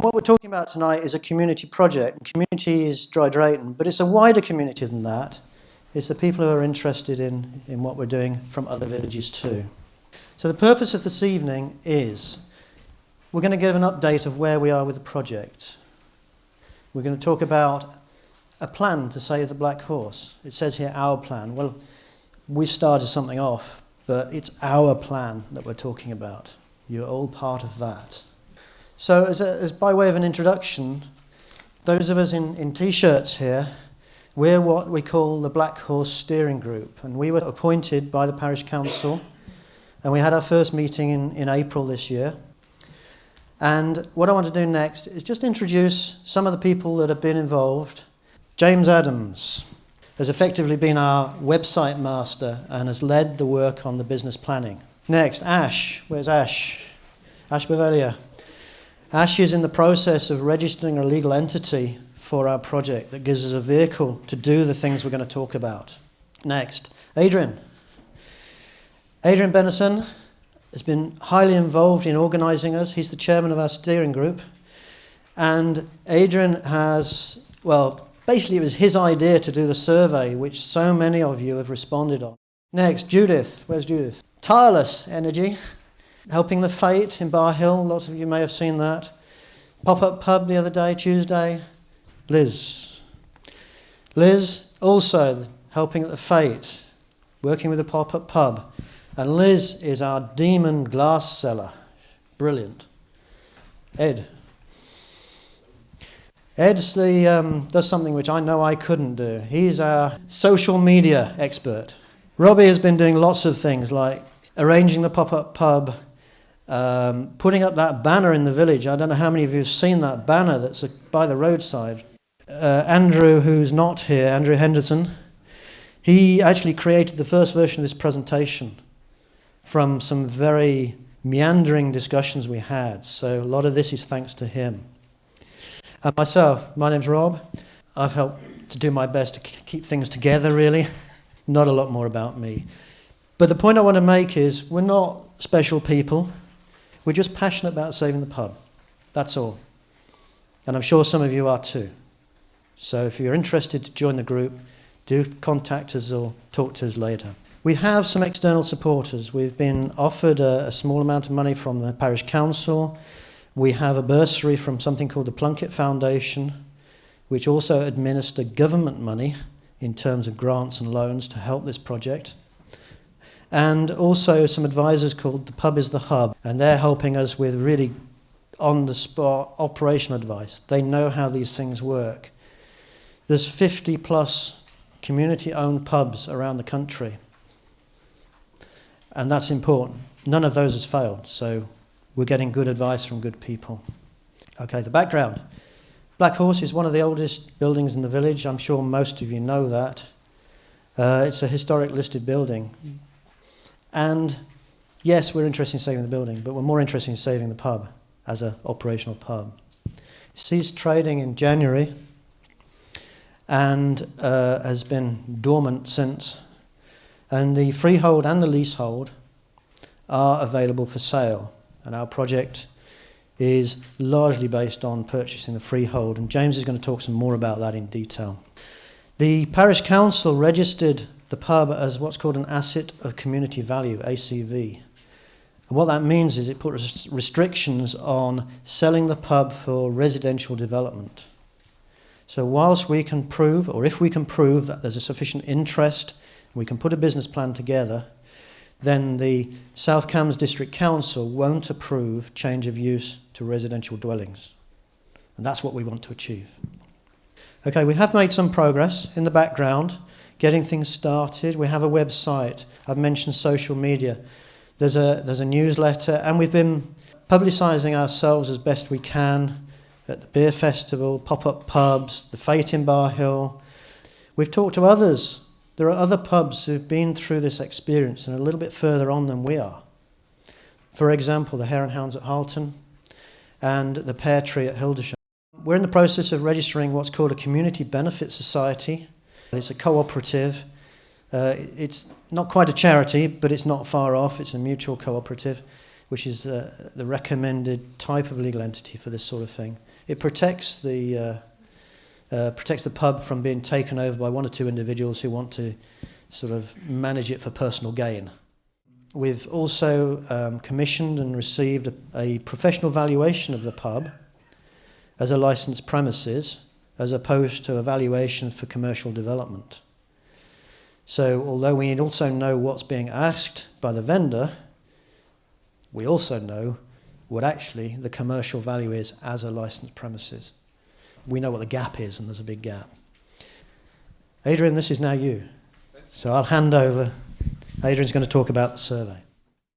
What we're talking about tonight is a community project. Community is Dry Drayton, but it's a wider community than that. It's the people who are interested in what we're doing from other villages too. So the purpose of this evening is we're going to give an update of where we are with the project. We're going to talk about a plan to save the Black Horse. It says here our plan. Well, we started something off, but it's our plan that we're talking about. You're all part of that. So as by way of an introduction, those of us in T-shirts here, we're what we call the Black Horse Steering Group, and we were appointed by the Parish Council, and we had our first meeting in April this year. And what I want to do next is just introduce some of the people that have been involved. James Adams has effectively been our website master and has led the work on the business planning. Next, Ash. Where's Ash? Ash Bevelia. Ash is in the process of registering a legal entity for our project that gives us a vehicle to do the things we're going to talk about. Next, Adrian. Adrian Benison has been highly involved in organising us. He's the chairman of our steering group. And Adrian has, well, basically it was his idea to do the survey, which so many of you have responded on. Next, Judith. Where's Judith? Tireless energy. Helping the Fate in Bar Hill, lots of you may have seen that. Pop-up pub the other day, Tuesday. Liz. Liz also helping at the Fate, working with the pop-up pub. And Liz is our demon glass seller. Brilliant. Ed. Ed's does something which I know I couldn't do. He's our social media expert. Robbie has been doing lots of things like arranging the pop-up pub, putting up that banner in the village. I don't know how many of you have seen that banner that's by the roadside. Andrew, who's not here, Andrew Henderson, he actually created the first version of this presentation from some very meandering discussions we had. So a lot of this is thanks to him. And myself, my name's Robb. I've helped to do my best to keep things together, really. Not a lot more about me. But the point I want to make is we're not special people. We're just passionate about saving the pub. That's all. And I'm sure some of you are too. So if you're interested to join the group, do contact us or talk to us later. We have some external supporters. We've been offered a small amount of money from the Parish Council. We have a bursary from something called the Plunkett Foundation, which also administer government money in terms of grants and loans to help this project. And also some advisors called The Pub is the Hub, and they're helping us with really on-the-spot operational advice. They know how these things work. There's 50 plus community-owned pubs around the country, and that's important. None of those has failed, so we're getting good advice from good people. Okay, the background. Black Horse is one of the oldest buildings in the village. I'm sure most of you know that. It's a historic listed building. And yes, we're interested in saving the building, but we're more interested in saving the pub as an operational pub. It ceased trading in January and has been dormant since. And the freehold and the leasehold are available for sale. And our project is largely based on purchasing the freehold. And James is going to talk some more about that in detail. The Parish Council registered the pub as what's called an asset of community value, ACV. And what that means is it puts restrictions on selling the pub for residential development. So whilst we can prove, or if we can prove that there's a sufficient interest, we can put a business plan together, then the South Cambs District Council won't approve change of use to residential dwellings. And that's what we want to achieve. Okay, we have made some progress in the background, getting things started. We have a website. I've mentioned social media. There's a newsletter, and we've been publicising ourselves as best we can at the beer festival, pop-up pubs, the Fate in Bar Hill. We've talked to others. There are other pubs who've been through this experience and are a little bit further on than we are. For example, the Hare and Hounds at Halton and the Pear Tree at Hildersham. We're in the process of registering what's called a Community Benefit Society. It's a cooperative. It's not quite a charity, but it's not far off. It's a mutual cooperative. which is the recommended type of legal entity for this sort of thing. It protects the pub from being taken over by one or two individuals who want to sort of manage it for personal gain. We've also commissioned and received a professional valuation of the pub as a licensed premises, as opposed to a valuation for commercial development. So although we also know what's being asked by the vendor, we also know what actually the commercial value is as a licensed premises. We know what the gap is, and there's a big gap. Adrian, this is now you. So I'll hand over. Adrian's going to talk about the survey.